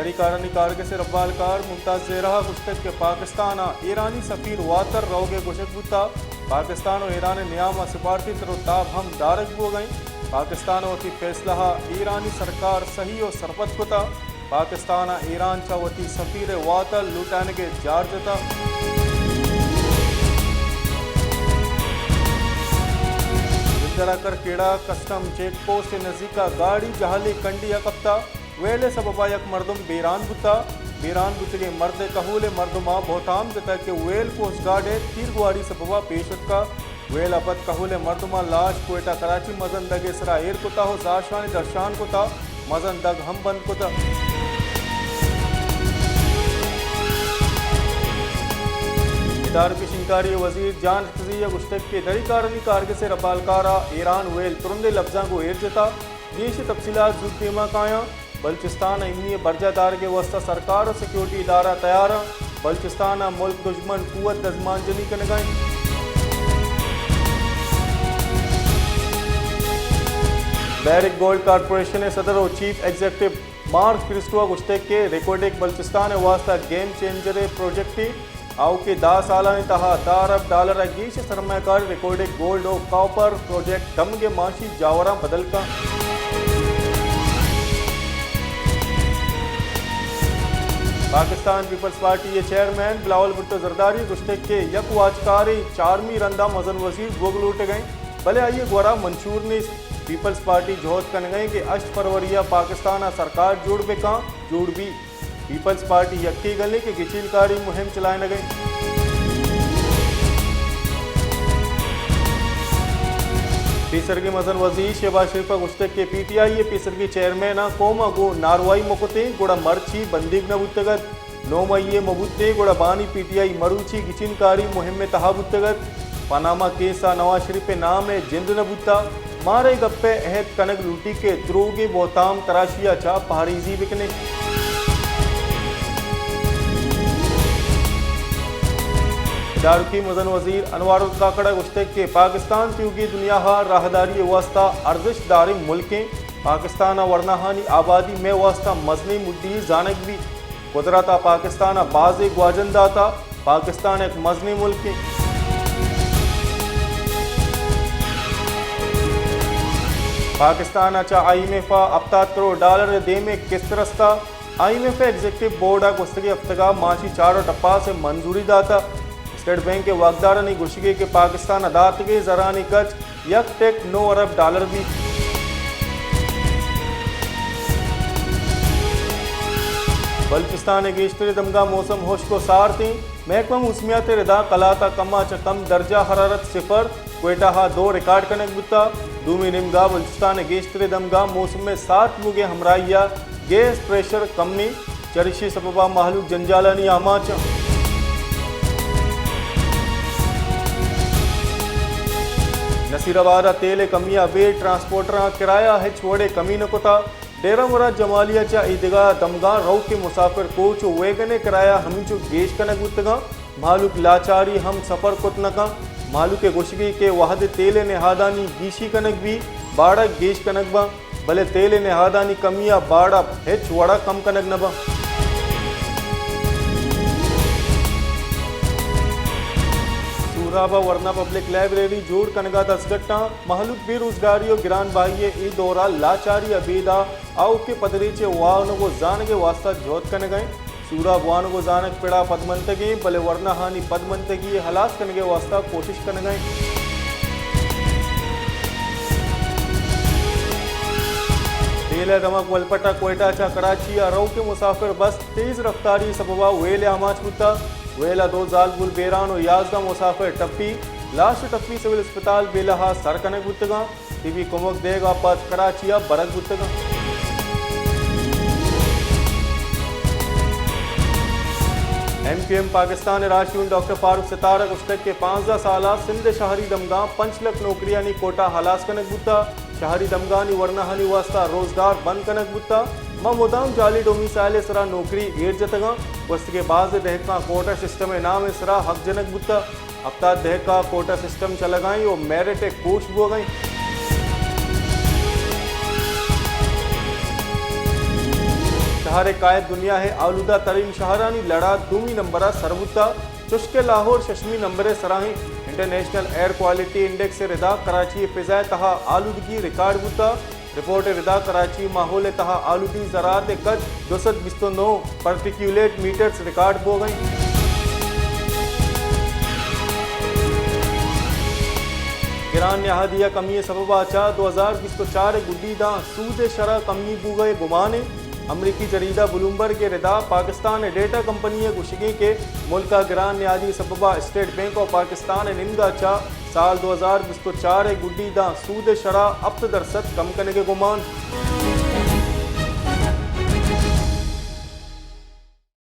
दरी कारणी कारगे से रब्बालकार मुमताज जेरहा गुश्तक के पाकिस्तान ईरानी सफीर वातर रोगे गुशक बुता पाकिस्तान और ईरान नियामा सिफारती तरोताब हम दारक बो गई पाकिस्तान वती फैसला ईरानी सरकार सही और सरबत कुता पाकिस्तान ईरान चा वती सफीर वातर लुटाने के जारजता कर केड़ा कस्टम चेक पोस्ट से नजीका गाड़ी जहाली कंडी कप्ता वेले सबबा यक मर्दम बेरान बुतगे मर्द कहूले मर्दमा बहुताम जता के वेल पोस्ट गार्डे तीर गुआड़ी सबबा पेशत का वेल अबद कहूले मर्दमा लाश कोयटा कराची मजन दगे सरा एर कुता हो जाशान दर्शान कुता मजन दग हम बंद कुता शिंकारी वजीर जान खजिया गुश्तक के दरी कारणी कारगे से रबालकारा ईरान वेल तुरंदे लफ्जा को एर जता देश तफसीलात जुटेमा काया बलूचिस्तान इमनी बर्जादार के वस्ता सरकार और सिक्योरिटी इदारा तैयार बलूचिस्तान मुल्क दुश्मन कुवत दजमानजनी के नगाई बैरिक गोल्ड कॉरपोरेशन सदर और चीफ एग्जीक्यूटिव मार्क क्रिस्टोआ गुश्तक के रिकॉर्डिक बलूचिस्तान वास्ता गेम चेंजर प्रोजेक्ट आओ के 10 साल तहा $10 अरब गीश सरमाकार रिकॉर्डिक गोल्ड और कॉपर प्रोजेक्ट दम के माशी जावरा बदल का पाकिस्तान पीपल्स पार्टी ये चेयरमैन बिलावल भुट्टो जरदारी गुश्तक के यक वाजकारी चारमी रंदा मजन वजीर गोग लूट गए भले आइए गोरा मंशूर ने पीपल्स पार्टी जोहद कन गए कि 8 फरवरिया पाकिस्तान सरकार जोड़ बे का जोड़ भी पीपल्स पार्टी यक्की गले के गिचिलकारी मुहिम चलाए न गई पीसरगी मजन वजीर शहबाज शरीफा गुश्तक के PTI पीसरगी चेयरमैन कोमा गो नारवाई मकुते गुड़ा मर्ची बंदिग नबुतगत 9 मई मबुते गुड़ा बानी PTI मरूची गिचिनकारी मुहिम में तहाबुतगत पनामा केसा नवाज शरीफ नाम है जिंद नबुता मारे गप्पे अहद कनक लूटी के द्रोगे बोताम तराशिया चा पहाड़ीजी बिकने दारुकी मजन वजीर अनवारुल काकड़ा गुश्तक के पाकिस्तान त्यूगी दुनिया राहदारी वास्ता अर्जिश दारी मुल्कें पाकिस्तान वर्नाहानी आबादी में वास्ता मजनी मुद्दी जानक भी कुदरता पाकिस्तान बाज़ ग्वाजंदाता पाकिस्तान एक मजनी मुल्क पाकिस्तान अच्छा IMF $70 करोड़ दे में किस तरस्ता IMF एग्जीक्यूटिव बोर्ड गुस्तगी हफ्तगा माशी 4 टप्पा से मंजूरी दाता स्टेट बैंक के वागदार ने गुशिगे के पाकिस्तान अदात के जरानी कच यक टेक $9 अरब भी बलूचिस्तान गेश्तर दमगा मौसम होश को सार थी महकमा मौसमियात रदा कलाता कमा चकम दर्जा हरारत 0 कोयटा 2 रिकॉर्ड कनक बुता दूमी निमगा बलूचिस्तान गेश्तर दमगा मौसम में 7 मुगे हमराइया गैस प्रेशर कमी चरिशी सबबा महलूक जंजालानी आमाच नसीराबाद तेल कमिया बे ट्रांसपोर्टर किराया है छोड़े कमी न कोता डेरा मुराद जमालिया चा ईदगा दमगा रो के मुसाफिर कोच वेगने किराया हमीचो गेश कनक गुतगा मालूक लाचारी हम सफर कुतनका मालूक के गुशगी के वाहद तेल नेहादानी गीशी कनक भी बाड़ा गेश कनक बा भले तेल नेहादानी कमिया बाड़ा है छोड़ा कम कनक नबा वरना पब्लिक लाइब्रेरी जोड़ कनगा दसगट्टा महलूक बेरोजगारी और गिरान बाहिए ई दौरा लाचारी अबीदा आओ के पदरीचे वाहनों को जान के वास्ता जोत कन गए सूरा वाहनों को जानक पिड़ा पदमंतगी भले वरना हानि पदमंतगी हलास कन के वास्ता कोशिश कन गए तेल दमक वलपटा कोयटा चा कराची रो के मुसाफिर बस तेज रफ्तारी सबबा वेल आमाच बुता वेला 2 जाल गुल बेरान और याजदा मुसाफिर टप्पी लाश टप्पी सिविल अस्पताल बेलहा सरकनक बुतगा टीवी कुमक देगा पद कराचिया बरक बुतगा MQM पाकिस्तान राशियून डॉक्टर फारूक सितारा गुश्तक के 15 साल सिंध शहरी दमगा 5 लाख नौकरियानी कोटा हलास कनक बुता शहरी दमगानी वरनाहानी वास्ता रोजगार बंद कनक बुता मुदाम जाली डोमिसाइल सरा नौकरी एर जतगा वस्त के बाद दहका कोटा सिस्टम नाम सरा हक जनक बुता अब दहका कोटा सिस्टम चलगाई और मेरिट कोश बो गई शहर कायद दुनिया है आलूदा तरीन शहरानी लड़ा दूमी नंबर सरबुता चुश्के लाहौर शशमी नंबर सराही इंटरनेशनल एयर क्वालिटी इंडेक्स से रिदा कराची फिजा तहा आलूदगी रिकॉर्ड बुता रिपोर्ट रिदा कराची माहौल तहा आलूदी ज़रात कच 229 पार्टिक्यूलेट मीटर्स रिकॉर्ड हो गई। ईरान नहादिया कमी सबबा चा 2024 गुड्डी दा सूद शरह कमी बुगए गुमाने अमरीकी जरीदा ब्लूमबर्ग के रिदा पाकिस्तान डेटा कंपनी गुशिगे के मुल्का गिरान न्यादी सबबा स्टेट बैंक ऑफ पाकिस्तान निंदा चा साल 2024 गुड्डी दा सूद शरह 7% कम करने के गुमान।